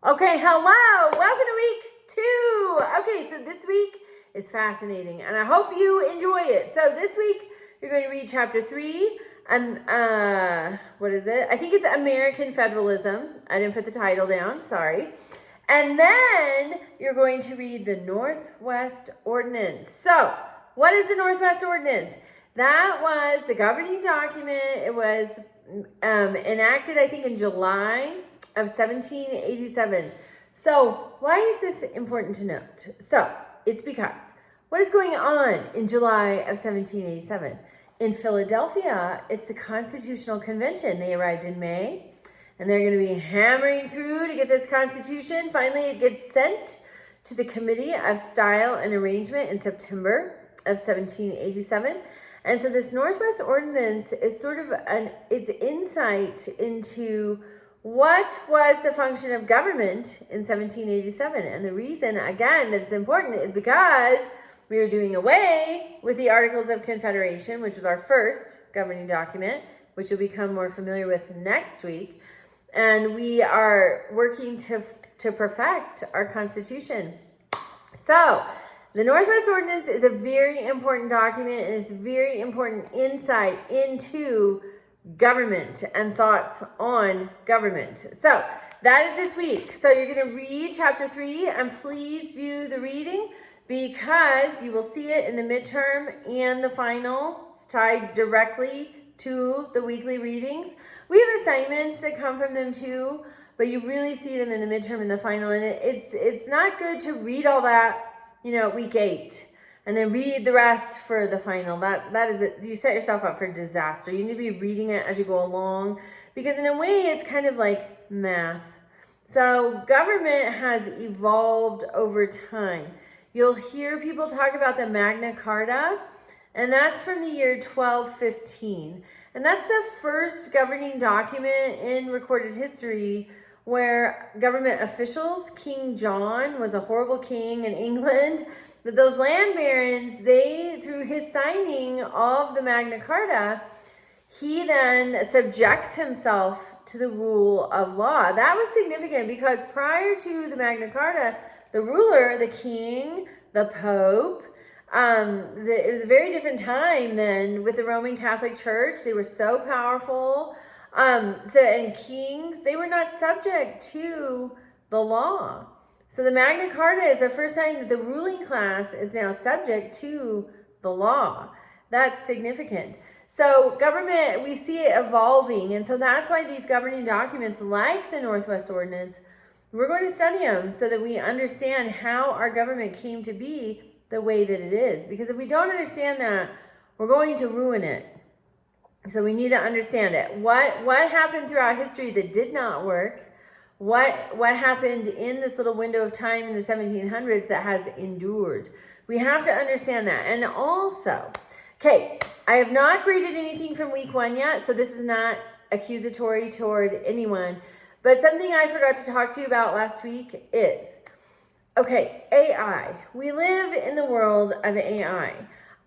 Okay, hello. Welcome to week 2. Okay, so this week is fascinating, and I hope you enjoy it. So this week, you're going to read chapter 3, and what is it? I think it's American Federalism. I didn't put the title down, sorry. And then you're going to read the Northwest Ordinance. So, what is the Northwest Ordinance? That was the governing document. It was enacted, I think, in July of 1787. So, why is this important to note? So, it's because what is going on in July of 1787? In Philadelphia, it's the Constitutional Convention. They arrived in May, and they're going to be hammering through to get this Constitution. Finally, it gets sent to the Committee of Style and Arrangement in September of 1787. And so this Northwest Ordinance is sort of its insight into what was the function of government in 1787. And the reason, again, that it's important is because we are doing away with the Articles of Confederation, which was our first governing document, which you'll become more familiar with next week. And we are working to perfect our Constitution. So, the Northwest Ordinance is a very important document, and it's very important insight into government and thoughts on government. So that is this week. So you're going to read chapter 3, and please do the reading because you will see it in the midterm and the final. It's tied directly to the weekly readings. We have assignments that come from them too, but you really see them in the midterm and the final. And it's not good to read all that, week 8. And then read the rest for the final. That is it. You set yourself up for disaster. You need to be reading it as you go along, because in a way it's kind of like math. So government has evolved over time. You'll hear people talk about the Magna Carta, and that's from the year 1215. And that's the first governing document in recorded history where government officials, King John was a horrible king in England, but those land barons, through his signing of the Magna Carta, he then subjects himself to the rule of law. That was significant because prior to the Magna Carta, the ruler, the king, the pope, it was a very different time than with the Roman Catholic Church. They were so powerful. And kings, they were not subject to the law. So the Magna Carta is the first time that the ruling class is now subject to the law. That's significant. So government, we see it evolving. And so that's why these governing documents like the Northwest Ordinance, we're going to study them so that we understand how our government came to be the way that it is. Because if we don't understand that, we're going to ruin it. So we need to understand it. What happened throughout history that did not work? What happened in this little window of time in the 1700s that has endured? We have to understand that. And also, okay, I have not graded anything from week 1 yet, so this is not accusatory toward anyone. But something I forgot to talk to you about last week is, okay, AI. We live in the world of AI.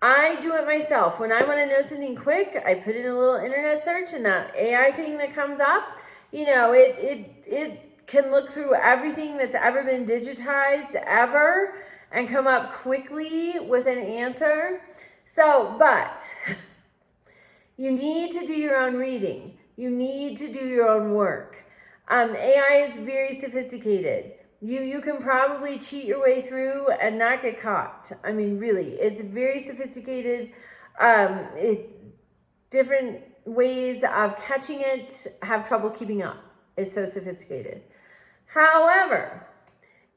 I do it myself. When I want to know something quick, I put in a little internet search, and that AI thing that comes up, it can look through everything that's ever been digitized ever and come up quickly with an answer. So, but you need to do your own reading. You need to do your own work. AI is very sophisticated. You can probably cheat your way through and not get caught. I mean, really, it's very sophisticated. Different ways of catching it, have trouble keeping up. It's so sophisticated. However,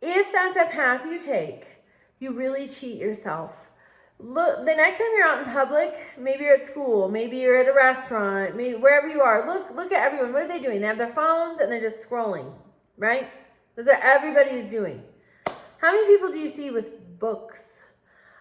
if that's a path you take, you really cheat yourself. Look, the next time you're out in public, maybe you're at school, maybe you're at a restaurant, maybe wherever you are, look at everyone. What are they doing? They have their phones and they're just scrolling, right? That's what everybody is doing. How many people do you see with books?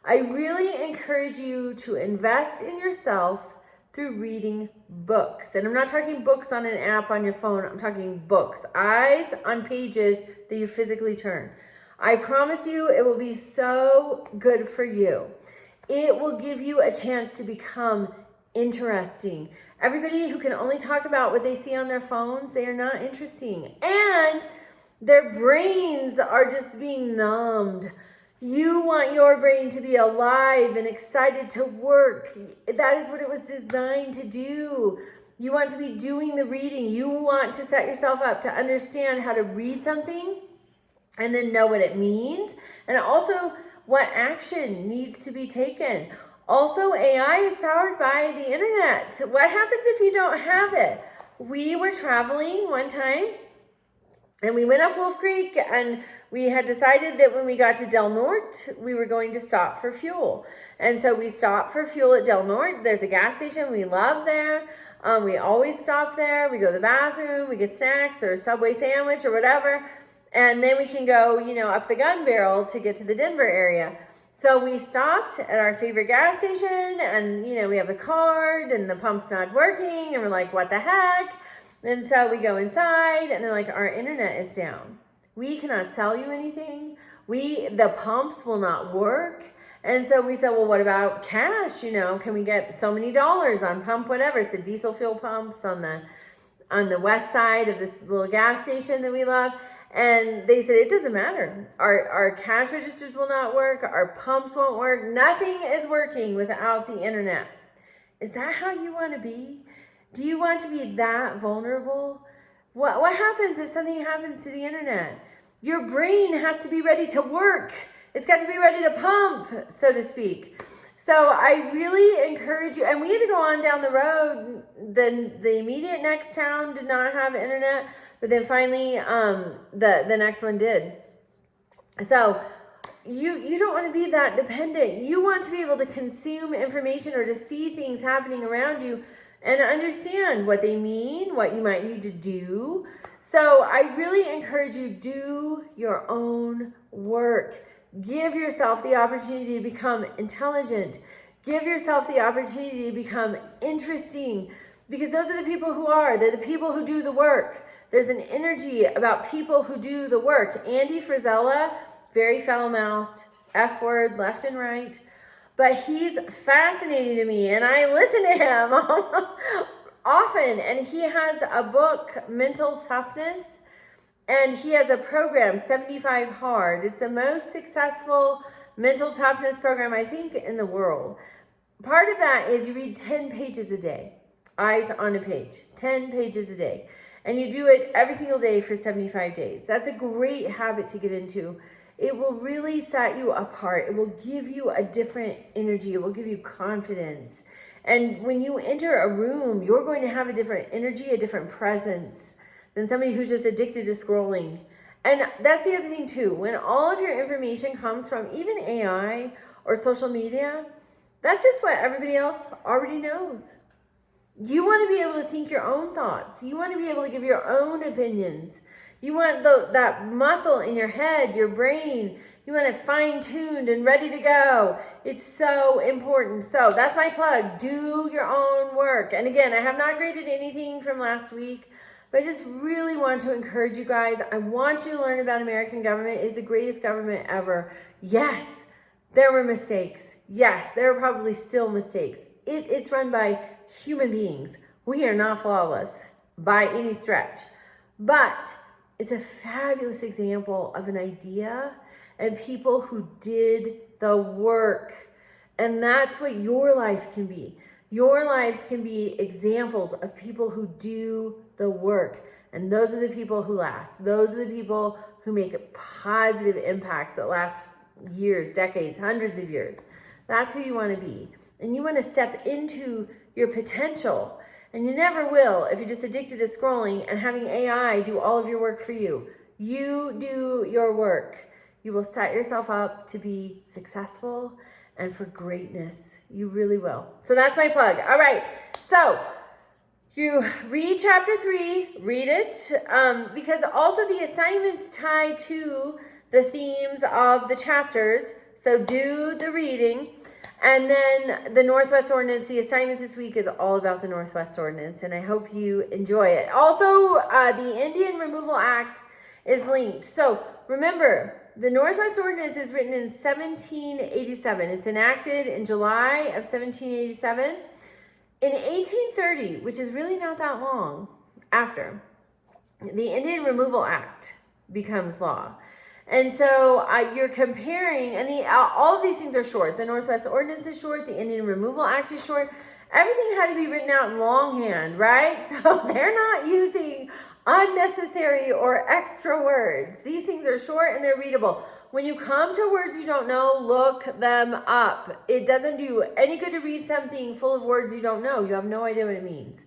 I really encourage you to invest in yourself through reading books. And I'm not talking books on an app on your phone. I'm talking books. Eyes on pages that you physically turn. I promise you it will be so good for you. It will give you a chance to become interesting. Everybody who can only talk about what they see on their phones, they are not interesting. And Their brains are just being numbed. You want your brain to be alive and excited to work. That is what it was designed to do. You want to be doing the reading. You want to set yourself up to understand how to read something and then know what it means, and also what action needs to be taken. Also, AI is powered by the internet. What happens if you don't have it? We were traveling one time and we went up Wolf Creek, and we had decided that when we got to Del Norte, we were going to stop for fuel. And so we stopped for fuel at Del Norte. There's a gas station we love there. We always stop there. We go to the bathroom, we get snacks or a Subway sandwich or whatever. And then we can go, up the gun barrel to get to the Denver area. So we stopped at our favorite gas station, and, we have the card and the pump's not working. And we're like, what the heck? And so we go inside, and they're like, our internet is down. We cannot sell you anything. The pumps will not work. And so we said, well, what about cash? Can we get so many dollars on pump, whatever? It's the diesel fuel pumps on the west side of this little gas station that we love. And they said, it doesn't matter. Our cash registers will not work. Our pumps won't work. Nothing is working without the internet. Is that how you want to be? Do you want to be that vulnerable? What happens if something happens to the internet? Your brain has to be ready to work. It's got to be ready to pump, so to speak. So I really encourage you, and we had to go on down the road. The immediate next town did not have internet, but then finally the next one did. So you don't want to be that dependent. You want to be able to consume information or to see things happening around you and understand what they mean, what you might need to do. So I really encourage you, do your own work. Give yourself the opportunity to become intelligent. Give yourself the opportunity to become interesting, because those are the people who are. They're the people who do the work. There's an energy about people who do the work. Andy Frisella, very foul-mouthed, F-word left and right. But he's fascinating to me, and I listen to him often. And he has a book, Mental Toughness, and he has a program, 75 Hard. It's the most successful mental toughness program, I think, in the world. Part of that is you read 10 pages a day, eyes on a page, 10 pages a day. And you do it every single day for 75 days. That's a great habit to get into. It will really set you apart. It will give you a different energy. It will give you confidence. And when you enter a room, you're going to have a different energy, a different presence than somebody who's just addicted to scrolling. And that's the other thing too. When all of your information comes from even AI or social media, that's just what everybody else already knows. You want to be able to think your own thoughts. You want to be able to give your own opinions. You want that muscle in your head, your brain. You want it fine-tuned and ready to go. It's so important. So that's my plug. Do your own work. And again, I have not graded anything from last week, but I just really want to encourage you guys. I want you to learn about American government. It's the greatest government ever. Yes, there were mistakes. Yes, there are probably still mistakes. It's run by human beings. We are not flawless by any stretch. But it's a fabulous example of an idea and people who did the work. And that's what your life can be. Your lives can be examples of people who do the work. And those are the people who last. Those are the people who make positive impacts that last years, decades, hundreds of years. That's who you want to be. And you want to step into your potential. And you never will if you're just addicted to scrolling and having AI do all of your work for you. You do your work. You will set yourself up to be successful and for greatness. You really will. So that's my plug. All right. So you read chapter 3, read it, because also the assignments tie to the themes of the chapters. So do the reading. And then the Northwest Ordinance, the assignment this week is all about the Northwest Ordinance, and I hope you enjoy it. Also, the Indian Removal Act is linked. So remember, the Northwest Ordinance is written in 1787. It's enacted in July of 1787. In 1830, which is really not that long after, the Indian Removal Act becomes law. And so you're comparing, and all of these things are short. The Northwest Ordinance is short. The Indian Removal Act is short. Everything had to be written out in longhand, right? So they're not using unnecessary or extra words. These things are short and they're readable. When you come to words you don't know, look them up. It doesn't do any good to read something full of words you don't know. You have no idea what it means.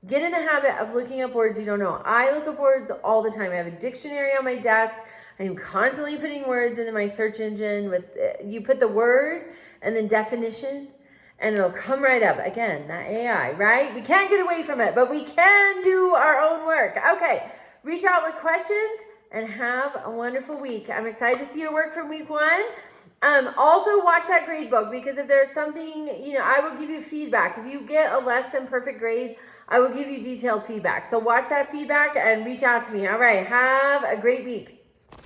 Get in the habit of looking up words you don't know. I look up words all the time. I have a dictionary on my desk. I'm constantly putting words into my search engine. You put the word and then definition, and it'll come right up. Again, that AI, right? We can't get away from it, but we can do our own work. Okay, reach out with questions and have a wonderful week. I'm excited to see your work from week 1. Also watch that grade book, because if there's something, I will give you feedback. If you get a less than perfect grade, I will give you detailed feedback. So watch that feedback and reach out to me. All right, have a great week.